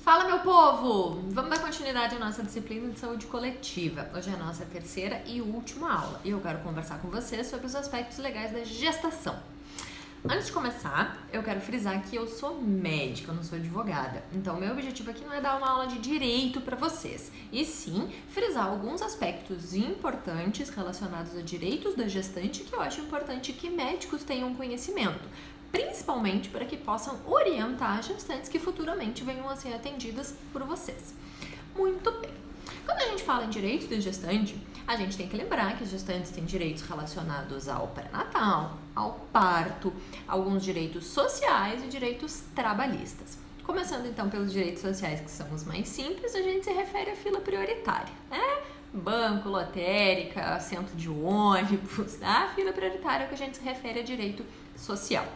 Fala, meu povo! Vamos dar continuidade à nossa disciplina de saúde coletiva. Hoje é a nossa terceira e última aula e eu quero conversar com vocês sobre os aspectos legais da gestação. Antes de começar, eu quero frisar que eu sou médica, eu não sou advogada. Então, meu objetivo aqui não é dar uma aula de direito para vocês, e sim frisar alguns aspectos importantes relacionados a direitos da gestante que eu acho importante que médicos tenham conhecimento, principalmente para que possam orientar gestantes que futuramente venham a ser atendidas por vocês. Muito bem. Quando a gente fala em direitos da gestante, a gente tem que lembrar que as gestantes têm direitos relacionados ao pré-natal, ao parto, alguns direitos sociais e direitos trabalhistas. Começando então pelos direitos sociais, que são os mais simples, a gente se refere à fila prioritária, né? Banco, lotérica, assento de ônibus, tá? A fila prioritária é o que a gente se refere a direito social.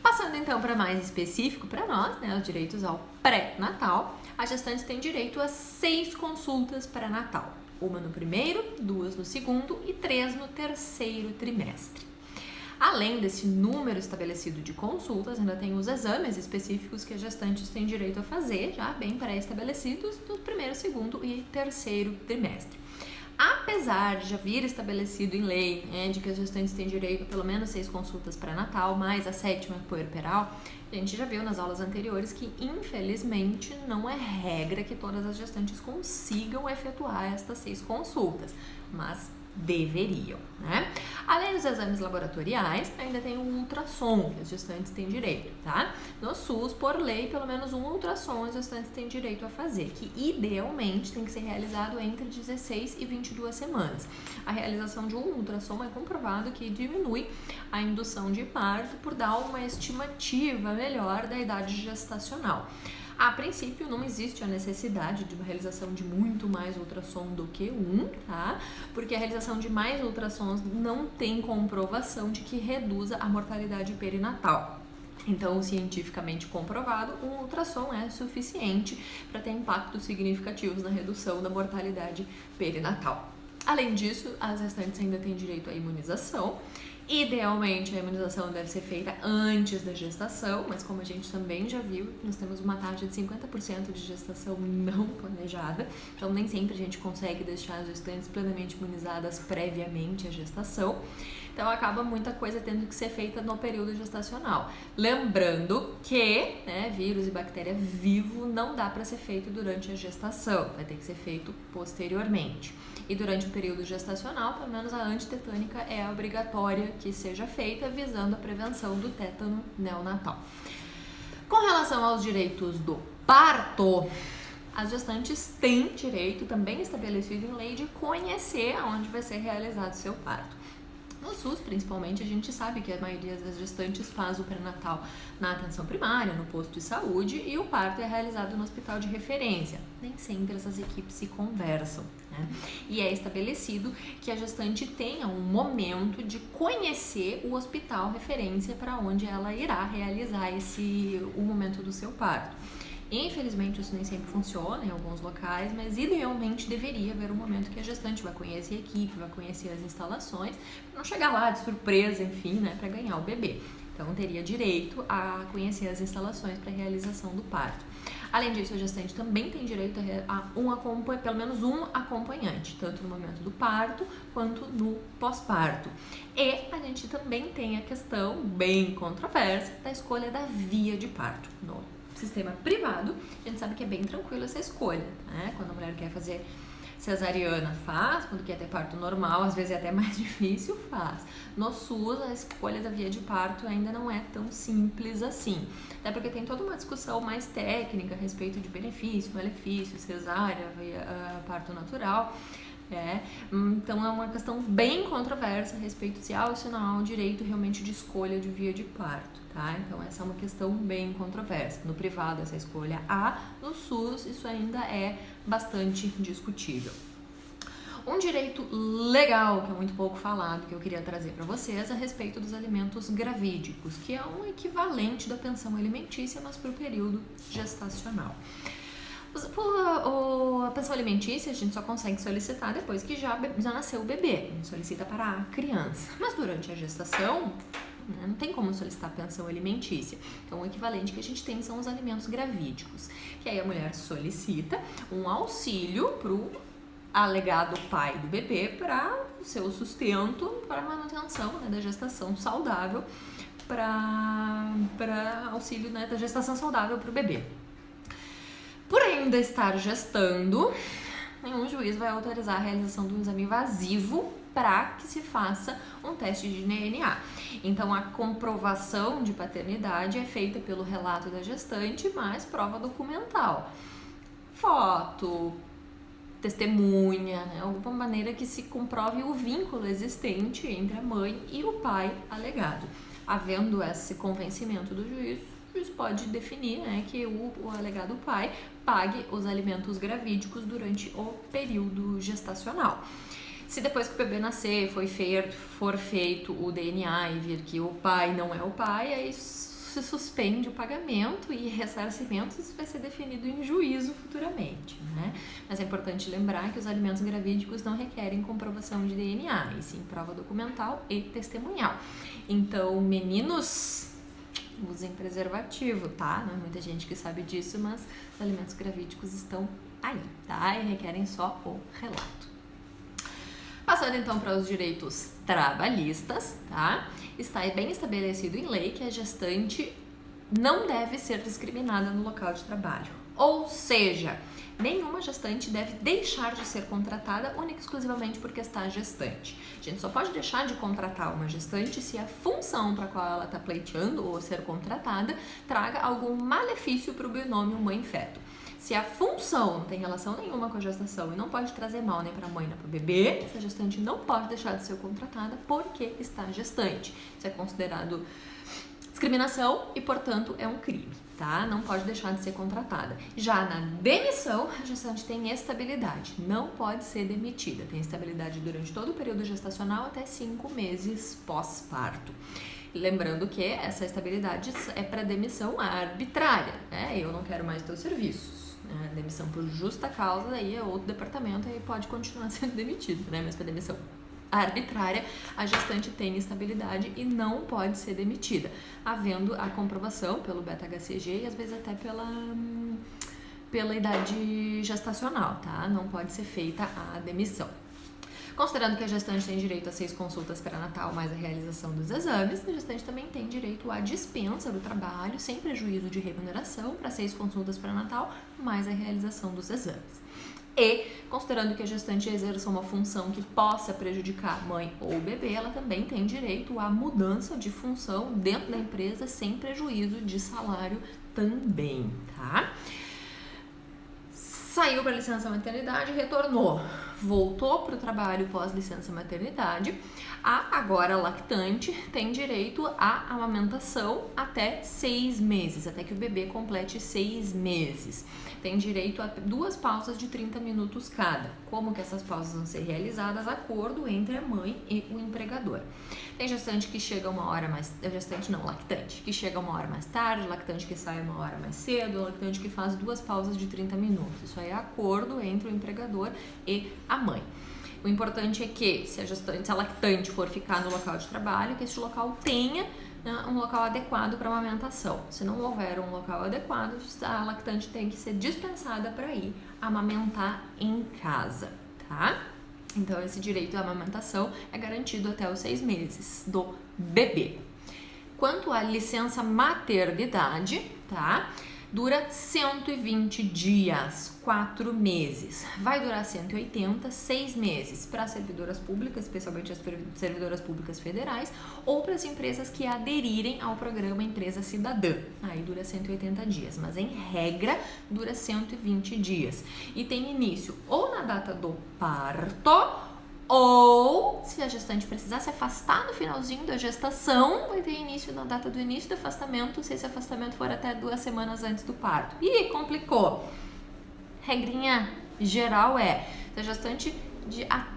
Passando então para mais específico para nós, né, os direitos ao pré-natal, a gestante tem direito a 6 consultas pré-natal, uma no primeiro, 2 no segundo e 3 no terceiro trimestre. Além desse número estabelecido de consultas, ainda tem os exames específicos que as gestantes têm direito a fazer, já bem pré-estabelecidos, no primeiro, segundo e terceiro trimestre. Apesar de já vir estabelecido em lei, de que as gestantes têm direito a pelo menos 6 consultas pré-natal, mais a 7ª puerperal, a gente já viu nas aulas anteriores que, infelizmente, não é regra que todas as gestantes consigam efetuar estas 6 consultas, mas deveriam, né? Além dos exames laboratoriais, ainda tem o ultrassom, que as gestantes têm direito, tá? No SUS, por lei, pelo menos um ultrassom as gestantes têm direito a fazer, que idealmente tem que ser realizado entre 16 e 22 semanas. A realização de um ultrassom é comprovado que diminui a indução de parto por dar uma estimativa melhor da idade gestacional. A princípio, não existe a necessidade de uma realização de muito mais ultrassom do que um, tá? Porque a realização de mais ultrassons não tem comprovação de que reduza a mortalidade perinatal. Então, cientificamente comprovado, um ultrassom é suficiente para ter impactos significativos na redução da mortalidade perinatal. Além disso, as gestantes ainda têm direito à imunização. Idealmente, a imunização deve ser feita antes da gestação, mas como a gente também já viu, nós temos uma taxa de 50% de gestação não planejada, então nem sempre a gente consegue deixar as gestantes plenamente imunizadas previamente à gestação. Então, acaba muita coisa tendo que ser feita no período gestacional. Lembrando que, vírus e bactéria vivo não dá para ser feito durante a gestação, vai ter que ser feito posteriormente. E durante o período gestacional, pelo menos a antitetânica é obrigatória que seja feita, visando a prevenção do tétano neonatal. Com relação aos direitos do parto, as gestantes têm direito, também estabelecido em lei, de conhecer aonde vai ser realizado o seu parto. No SUS, principalmente, a gente sabe que a maioria das gestantes faz o pré-natal na atenção primária, no posto de saúde, e o parto é realizado no hospital de referência. Nem sempre essas equipes se conversam, né? E é estabelecido que a gestante tenha um momento de conhecer o hospital referência para onde ela irá realizar o momento do seu parto. Infelizmente, isso nem sempre funciona em alguns locais, mas idealmente deveria haver um momento que a gestante vai conhecer a equipe, vai conhecer as instalações, para não chegar lá de surpresa, enfim, para ganhar o bebê. Então, teria direito a conhecer as instalações para a realização do parto. Além disso, a gestante também tem direito a pelo menos um acompanhante, tanto no momento do parto quanto no pós-parto. E a gente também tem a questão bem controversa da escolha da via de parto. No sistema privado, a gente sabe que é bem tranquilo essa escolha, né? Quando a mulher quer fazer cesariana, faz. Quando quer ter parto normal, às vezes é até mais difícil, faz. No SUS, a escolha da via de parto ainda não é tão simples assim. Até porque tem toda uma discussão mais técnica a respeito de benefício, malefício, cesárea, parto natural. Então é uma questão bem controversa a respeito se há ou se não há o direito realmente de escolha de via de parto, tá? Então essa é uma questão bem controversa. No privado essa escolha há, no SUS isso ainda é bastante discutível. Um direito legal, que é muito pouco falado, que eu queria trazer para vocês, a respeito dos alimentos gravídicos, que é um equivalente da pensão alimentícia, mas para o período gestacional. A pensão alimentícia a gente só consegue solicitar depois que já nasceu o bebê, a gente solicita para a criança. Mas durante a gestação, né? Não tem como solicitar pensão alimentícia. Então, o equivalente que a gente tem são os alimentos gravídicos, que aí a mulher solicita um auxílio pro alegado pai do bebê para o seu sustento, para manutenção, né, da gestação saudável, para auxílio, né, da gestação saudável para o bebê. Por ainda estar gestando, nenhum juiz vai autorizar a realização do exame invasivo para que se faça um teste de DNA. Então, a comprovação de paternidade é feita pelo relato da gestante, mais prova documental. Foto, testemunha, né? Alguma maneira que se comprove o vínculo existente entre a mãe e o pai alegado. Havendo esse convencimento do juiz, o juiz pode definir, né, que o alegado pai pague os alimentos gravídicos durante o período gestacional. Se depois que o bebê nascer for feito o DNA e vir que o pai não é o pai, aí se suspende o pagamento e ressarcimento, isso vai ser definido em juízo futuramente, né? Mas é importante lembrar que os alimentos gravídicos não requerem comprovação de DNA, e sim prova documental e testemunhal. Então, meninos, usem preservativo, tá? Não é muita gente que sabe disso, mas os alimentos gravídicos estão aí, tá? E requerem só o relato. Passando então para os direitos trabalhistas, tá? Está bem estabelecido em lei que a gestante não deve ser discriminada no local de trabalho. Ou seja, nenhuma gestante deve deixar de ser contratada única e exclusivamente porque está gestante. A gente só pode deixar de contratar uma gestante se a função para a qual ela está pleiteando ou ser contratada traga algum malefício para o binômio mãe-feto. Se a função não tem relação nenhuma com a gestação e não pode trazer mal nem para a mãe nem para o bebê, essa gestante não pode deixar de ser contratada porque está gestante. Isso é considerado discriminação e, portanto, é um crime, tá? Não pode deixar de ser contratada. Já na demissão, a gestante tem estabilidade, não pode ser demitida. Tem estabilidade durante todo o período gestacional até 5 meses pós-parto. Lembrando que essa estabilidade é para demissão arbitrária, né? Eu não quero mais teus serviços. Demissão por justa causa, aí é outro departamento e pode continuar sendo demitido, né? Mas para demissão arbitrária, a gestante tem estabilidade e não pode ser demitida, havendo a comprovação pelo beta-HCG e às vezes até pela idade gestacional, tá? Não pode ser feita a demissão. Considerando que a gestante tem direito a 6 consultas pré-natal mais a realização dos exames, a gestante também tem direito à dispensa do trabalho sem prejuízo de remuneração para 6 consultas pré-natal mais a realização dos exames. E, considerando que a gestante exerça uma função que possa prejudicar a mãe ou o bebê, ela também tem direito à mudança de função dentro da empresa sem prejuízo de salário também, tá? Saiu para licença maternidade, retornou, voltou para o trabalho pós-licença maternidade, a agora lactante tem direito à amamentação até 6 meses, até que o bebê complete 6 meses. Tem direito a 2 pausas de 30 minutos cada. Como que essas pausas vão ser realizadas? Acordo entre a mãe e o empregador. Tem gestante que chega uma hora mais... Gestante não, lactante. Que chega uma hora mais tarde, lactante que sai uma hora mais cedo, lactante que faz 2 pausas de 30 minutos. Isso aí é acordo entre o empregador e a mãe. O importante é que, se a lactante for ficar no local de trabalho, que esse local tenha, né, um local adequado para amamentação. Se não houver um local adequado, a lactante tem que ser dispensada para ir amamentar em casa, tá? Então, esse direito à amamentação é garantido até os 6 meses do bebê. Quanto à licença maternidade, tá? Dura 120 dias, 4 meses. Vai durar 180, 6 meses para servidoras públicas, especialmente as servidoras públicas federais, ou para as empresas que aderirem ao programa Empresa Cidadã. Aí dura 180 dias, mas em regra dura 120 dias. E tem início ou na data do parto, ou, se a gestante precisar se afastar no finalzinho da gestação, vai ter início na data do início do afastamento, se esse afastamento for até 2 semanas antes do parto. Ih, complicou! Regrinha geral é, se a gestante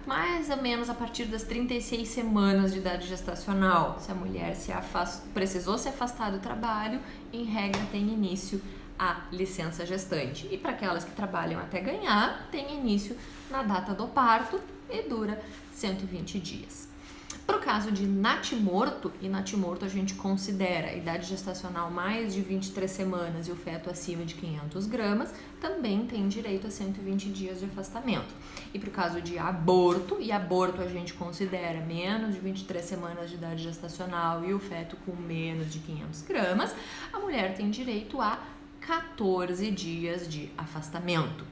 mais ou menos a partir das 36 semanas de idade gestacional, se a mulher precisou se afastar do trabalho, em regra tem início a licença gestante. E para aquelas que trabalham até ganhar, tem início na data do parto e dura 120 dias. Para o caso de natimorto, e natimorto a gente considera a idade gestacional mais de 23 semanas e o feto acima de 500 gramas, também tem direito a 120 dias de afastamento. E para o caso de aborto, e aborto a gente considera menos de 23 semanas de idade gestacional e o feto com menos de 500 gramas, a mulher tem direito a 14 dias de afastamento.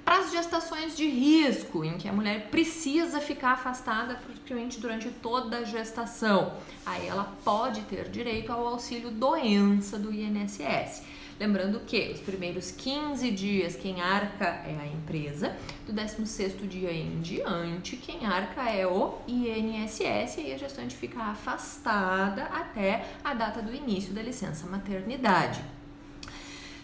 Para as gestações de risco, em que a mulher precisa ficar afastada praticamente durante toda a gestação, aí ela pode ter direito ao auxílio doença do INSS. Lembrando que os primeiros 15 dias quem arca é a empresa, do 16º dia em diante quem arca é o INSS, e aí a gestante fica afastada até a data do início da licença maternidade.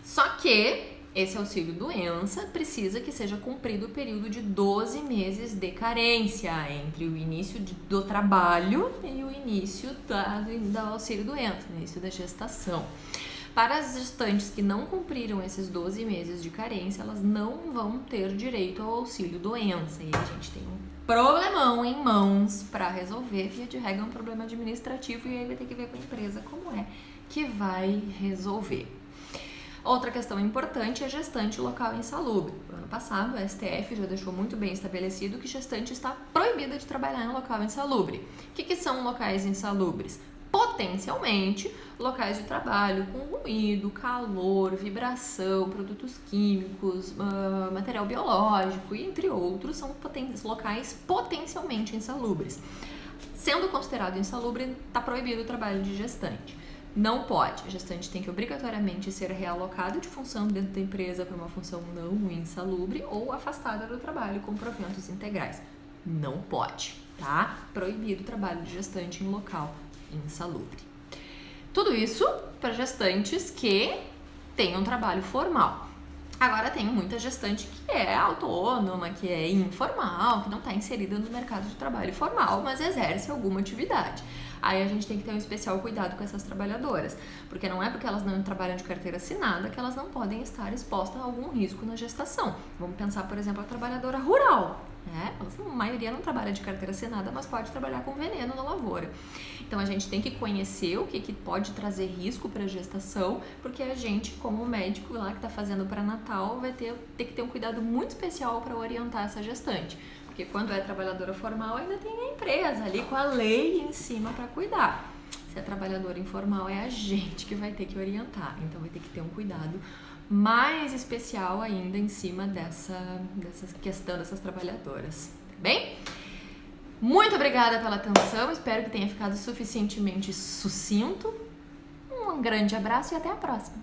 Só que esse auxílio doença precisa que seja cumprido o período de 12 meses de carência entre o início do trabalho e o início do auxílio doença, o início da gestação. Para as gestantes que não cumpriram esses 12 meses de carência, elas não vão ter direito ao auxílio doença. E a gente tem um problemão em mãos para resolver. Via de regra é um problema administrativo e aí vai ter que ver com a empresa como é que vai resolver. Outra questão importante é gestante local insalubre. No ano passado, o STF já deixou muito bem estabelecido que gestante está proibida de trabalhar em local insalubre. O que são locais insalubres? Potencialmente, locais de trabalho com ruído, calor, vibração, produtos químicos, material biológico e entre outros, são locais potencialmente insalubres. Sendo considerado insalubre, está proibido o trabalho de gestante. Não pode. A gestante tem que obrigatoriamente ser realocada de função dentro da empresa para uma função não insalubre ou afastada do trabalho com proventos integrais. Não pode, tá? Proibido o trabalho de gestante em local insalubre. Tudo isso para gestantes que têm um trabalho formal. Agora tem muita gestante que é autônoma, que é informal, que não está inserida no mercado de trabalho formal, mas exerce alguma atividade. Aí a gente tem que ter um especial cuidado com essas trabalhadoras, porque não é porque elas não trabalham de carteira assinada que elas não podem estar expostas a algum risco na gestação. Vamos pensar, por exemplo, a trabalhadora rural, né? A maioria não trabalha de carteira assinada, mas pode trabalhar com veneno na lavoura. Então a gente tem que conhecer o que pode trazer risco para a gestação, porque a gente, como médico lá que está fazendo pré-natal, vai ter que ter um cuidado muito especial para orientar essa gestante. Porque quando é trabalhadora formal, ainda tem a empresa ali com a lei em cima para cuidar. Se é trabalhadora informal, é a gente que vai ter que orientar. Então vai ter que ter um cuidado mais especial ainda em cima dessa questão dessas trabalhadoras. Tá bem? Muito obrigada pela atenção. Espero que tenha ficado suficientemente sucinto. Um grande abraço e até a próxima.